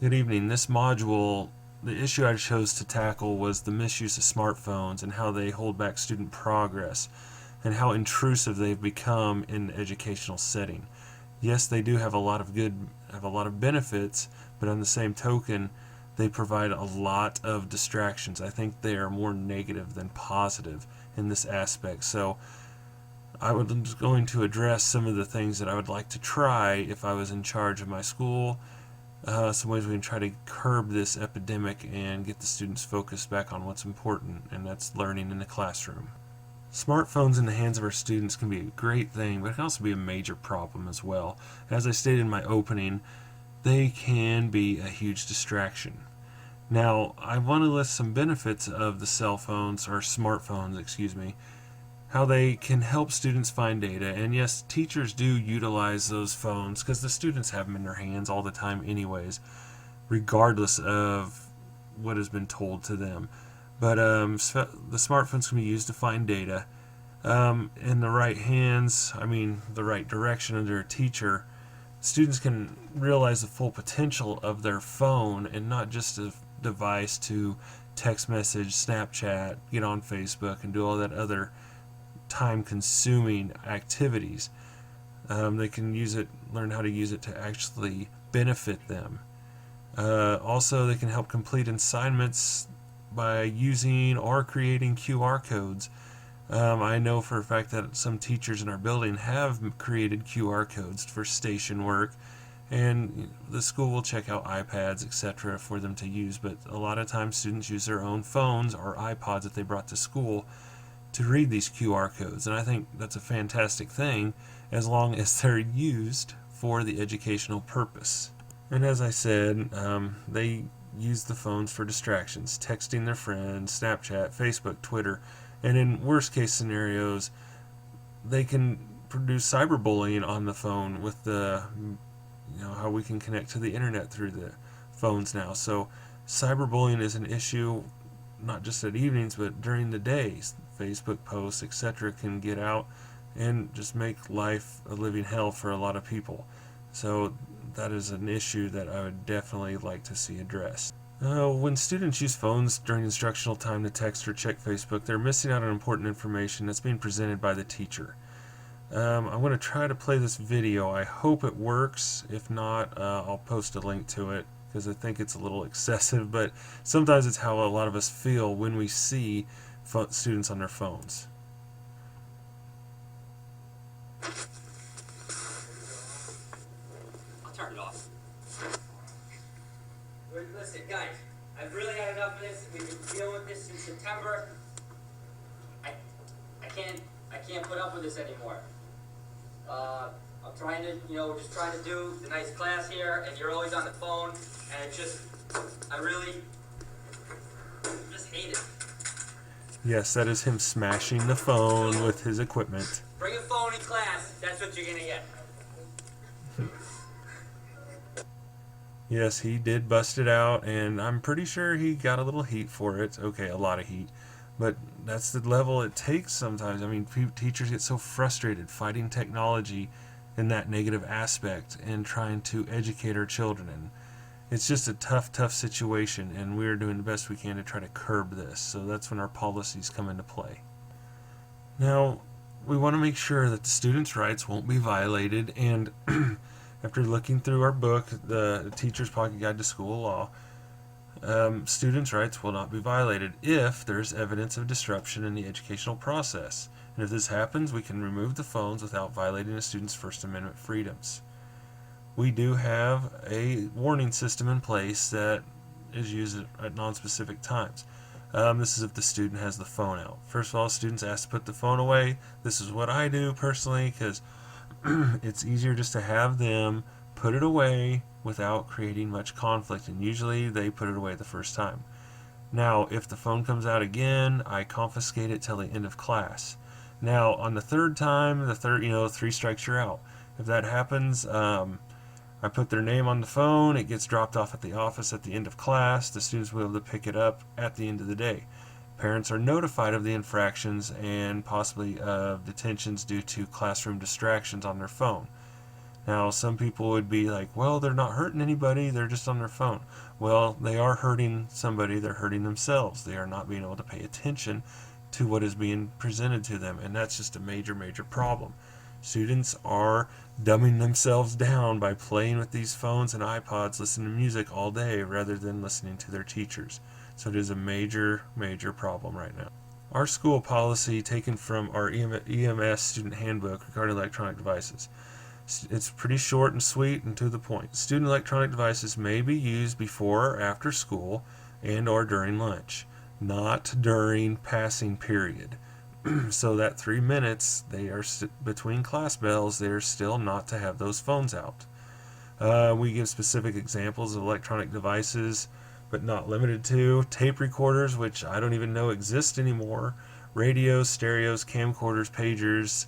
Good evening. This module, the issue I chose to tackle was the misuse of smartphones and how they hold back student progress and how intrusive they've become in the educational setting. Yes, they do have a lot of benefits, but on the same token, they provide a lot of distractions. I think they are more negative than positive in this aspect. So I was going to address some of the things that I would like to try if I was in charge of my school. Some ways we can try to curb this epidemic and get the students focused back on what's important, and that's learning in the classroom. Smartphones in the hands of our students can be a great thing, but it can also be a major problem as well. As I stated in my opening, they can be a huge distraction. Now, I want to list some benefits of the cell phones, or smartphones, excuse me, how they can help students find data. And yes, teachers do utilize those phones because the students have them in their hands all the time anyways, regardless of what has been told to them. But the smartphones can be used to find data. In the right hands, the right direction under a teacher, students can realize the full potential of their phone and not just a device to text message, Snapchat, get on Facebook, and do all that other time-consuming activities. They can learn how to use it to actually benefit them. Also, they can help complete assignments by using or creating QR codes. I know for a fact that some teachers in our building have created QR codes for station work, and the school will check out iPads, etc. for them to use, but a lot of times students use their own phones or iPods that they brought to school to read these QR codes, and I think that's a fantastic thing as long as they're used for the educational purpose. And as I said, they use the phones for distractions, texting their friends, Snapchat, Facebook, Twitter, and in worst case scenarios, they can produce cyberbullying on the phone with how we can connect to the internet through the phones now. So cyberbullying is an issue not just at evenings, but during the day. Facebook posts, etc. can get out and just make life a living hell for a lot of people. So that is an issue that I would definitely like to see addressed. When students use phones during instructional time to text or check Facebook, they're missing out on important information that's being presented by the teacher. I'm going to try to play this video. I hope it works. If not, I'll post a link to it because I think it's a little excessive, but sometimes it's how a lot of us feel when we see students on their phones. I'll turn it off. Listen, guys, I've really had enough of this. We've been dealing with this since September. I can't put up with this anymore. I'm trying to, we're just trying to do the nice class here, and you're always on the phone, and I really just hate it. Yes, that is him smashing the phone with his equipment. Bring a phone in class, that's what you're going to get. Yes, he did bust it out, and I'm pretty sure he got a little heat for it. Okay, a lot of heat. But that's the level it takes sometimes. Teachers get so frustrated fighting technology in that negative aspect and trying to educate our children. And it's just a tough situation, and we're doing the best we can to try to curb this. So that's when our policies come into play. Now, we want to make sure that the students' rights won't be violated, and after looking through our book, the Teacher's Pocket Guide to School Law, students' rights will not be violated if there's evidence of disruption in the educational process. And if this happens, we can remove the phones without violating a student's First Amendment freedoms. We do have a warning system in place that is used at non-specific times. This is if the student has the phone out. First of all, students asked to put the phone away. This is what I do personally because it's easier just to have them put it away without creating much conflict, and usually they put it away the first time. Now, if the phone comes out again, I confiscate it till the end of class. Now, on the third time, 3 strikes you're out. If that happens, I put their name on the phone, it gets dropped off at the office at the end of class, the students will be able to pick it up at the end of the day. Parents are notified of the infractions and possibly of detentions due to classroom distractions on their phone. Now, some people would be like, well, they're not hurting anybody, they're just on their phone. Well, they are hurting somebody, they're hurting themselves. They are not being able to pay attention to what is being presented to them, and that's just a major, major problem. Students are dumbing themselves down by playing with these phones and iPods, listening to music all day rather than listening to their teachers. So it is a major, major problem right now. Our school policy, taken from our EMS student handbook regarding electronic devices. It's pretty short and sweet and to the point. Student electronic devices may be used before or after school and or during lunch, not during passing period. So that 3 minutes they are between class bells, they are still not to have those phones out. We give specific examples of electronic devices, but not limited to tape recorders, which I don't even know exist anymore, radios, stereos, camcorders, pagers,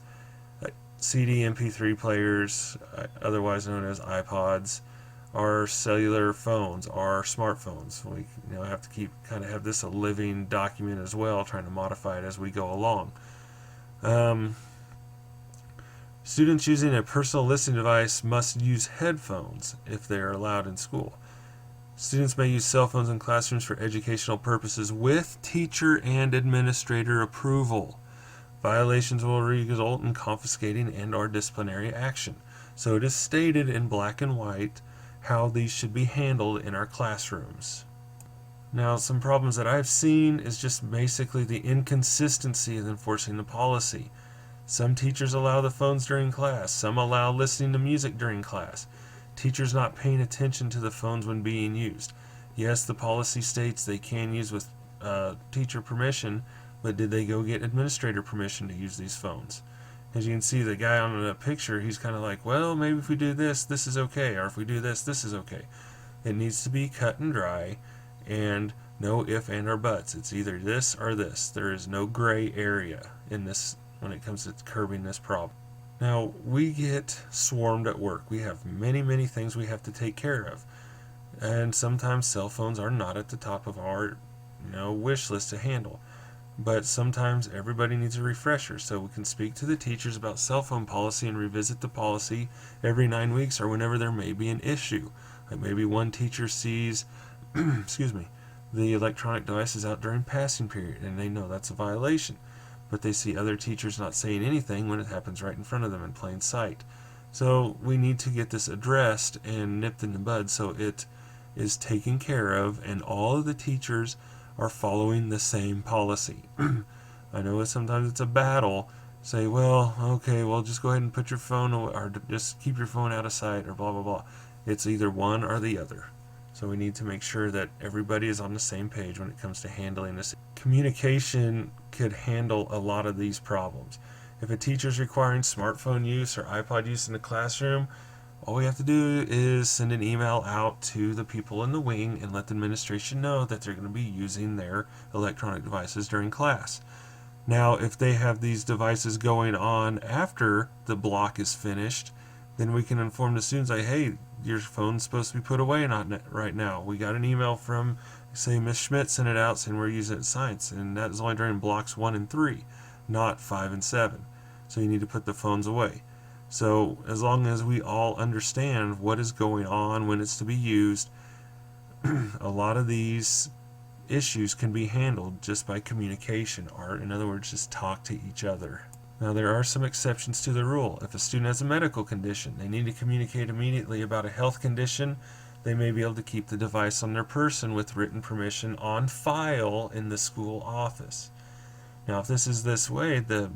CD MP3 players, otherwise known as iPods, our cellular phones, our smartphones. We have to have this a living document as well, trying to modify it as we go along. Students using a personal listening device must use headphones if they are allowed in school. Students may use cell phones in classrooms for educational purposes with teacher and administrator approval. Violations will result in confiscating and or disciplinary action. So it is stated in black and white how these should be handled in our classrooms. Now, some problems that I've seen is just basically the inconsistency of enforcing the policy. Some teachers allow the phones during class. Some allow listening to music during class. Teachers not paying attention to the phones when being used. Yes, the policy states they can use with teacher permission, but did they go get administrator permission to use these phones? As you can see, the guy on the picture, he's kind of like, well, maybe if we do this, this is okay, or if we do this, this is okay. It needs to be cut and dry, and no if, and, or buts. It's either this or this. There is no gray area in this when it comes to curbing this problem. Now, we get swarmed at work. We have many, many things we have to take care of. And sometimes cell phones are not at the top of our wish list to handle. But sometimes everybody needs a refresher, so we can speak to the teachers about cell phone policy and revisit the policy every 9 weeks or whenever there may be an issue. Like maybe one teacher sees the electronic devices out during passing period and they know that's a violation, but they see other teachers not saying anything when it happens right in front of them in plain sight. So we need to get this addressed and nipped in the bud so it is taken care of and all of the teachers are following the same policy. I know sometimes it's a battle. Say, well, okay, well, just go ahead and put your phone away, or just keep your phone out of sight, or blah, blah, blah. It's either one or the other. So we need to make sure that everybody is on the same page when it comes to handling this. Communication could handle a lot of these problems. If a teacher is requiring smartphone use or iPod use in the classroom, all we have to do is send an email out to the people in the wing and let the administration know that they're going to be using their electronic devices during class. Now, if they have these devices going on after the block is finished, then we can inform the students like, hey, your phone's supposed to be put away right now. We got an email from, say, Miss Schmidt sent it out saying we're using it in science, and that is only during blocks 1 and 3, not 5 and 7. So you need to put the phones away. So as long as we all understand what is going on, when it's to be used, a lot of these issues can be handled just by communication, or in other words, just talk to each other. Now, there are some exceptions to the rule. If a student has a medical condition, they need to communicate immediately about a health condition. They may be able to keep the device on their person with written permission on file in the school office. Now, if this is this way, the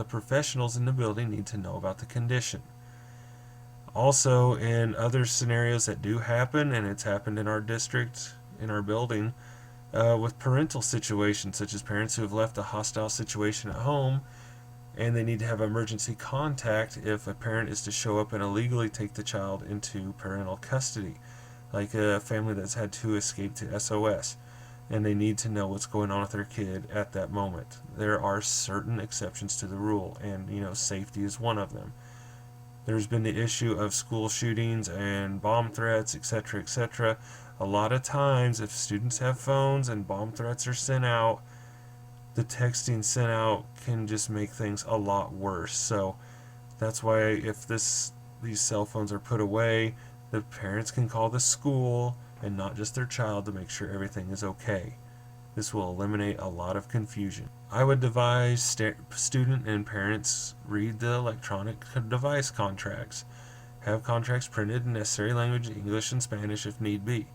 professionals in the building need to know about the condition. Also, in other scenarios that do happen, and it's happened in our district, in our building, with parental situations, such as parents who have left a hostile situation at home, and they need to have emergency contact if a parent is to show up and illegally take the child into parental custody, like a family that's had to escape to SOS, and they need to know what's going on with their kid at that moment. There are certain exceptions to the rule, and safety is one of them. There's been the issue of school shootings and bomb threats, etc., etc. A lot of times, if students have phones and bomb threats are sent out, the texting sent out can just make things a lot worse. So that's why if this these cell phones are put away, the parents can call the school and not just their child to make sure everything is okay. This will eliminate a lot of confusion. I would advise student and parents read the electronic device contracts. Have contracts printed in necessary language, English and Spanish if need be.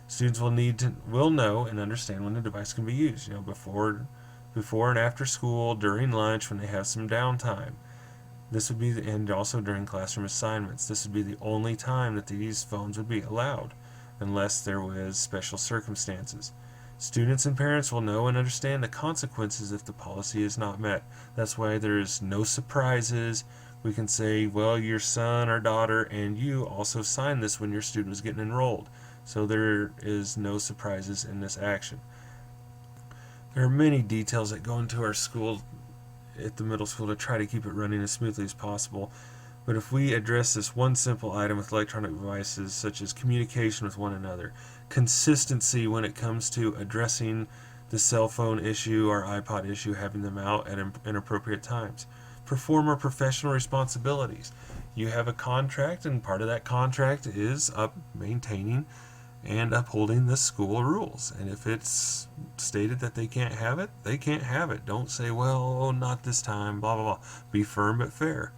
Students will know and understand when the device can be used. Before and after school, during lunch, when they have some downtime. This would be and also during classroom assignments. This would be the only time that these phones would be allowed, unless there was special circumstances. Students and parents will know and understand the consequences if the policy is not met. That's why there's no surprises. We can say, well, your son or daughter and you also signed this when your student was getting enrolled. So there is no surprises in this action. There are many details that go into our school at the middle school to try to keep it running as smoothly as possible. But if we address this one simple item with electronic devices, such as communication with one another, consistency when it comes to addressing the cell phone issue or iPod issue, having them out at inappropriate times, perform our professional responsibilities. You have a contract, and part of that contract is maintaining and upholding the school rules. And if it's stated that they can't have it, they can't have it. Don't say, well, not this time, blah, blah, blah. Be firm but fair.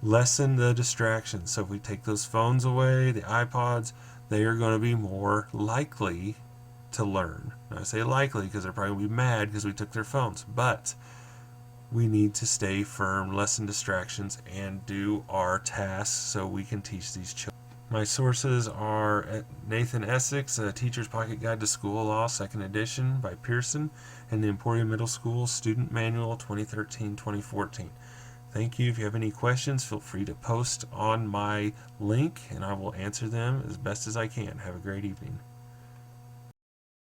Lessen the distractions. So if we take those phones away, the iPods, they are going to be more likely to learn. Now I say likely because they're probably going to be mad because we took their phones. But we need to stay firm, lessen distractions, and do our tasks so we can teach these children. My sources are Nathan Essex, A Teacher's Pocket Guide to School Law, 2nd edition by Pearson, and the Emporium Middle School Student Manual 2013-2014. Thank you. If you have any questions, feel free to post on my link, and I will answer them as best as I can. Have a great evening.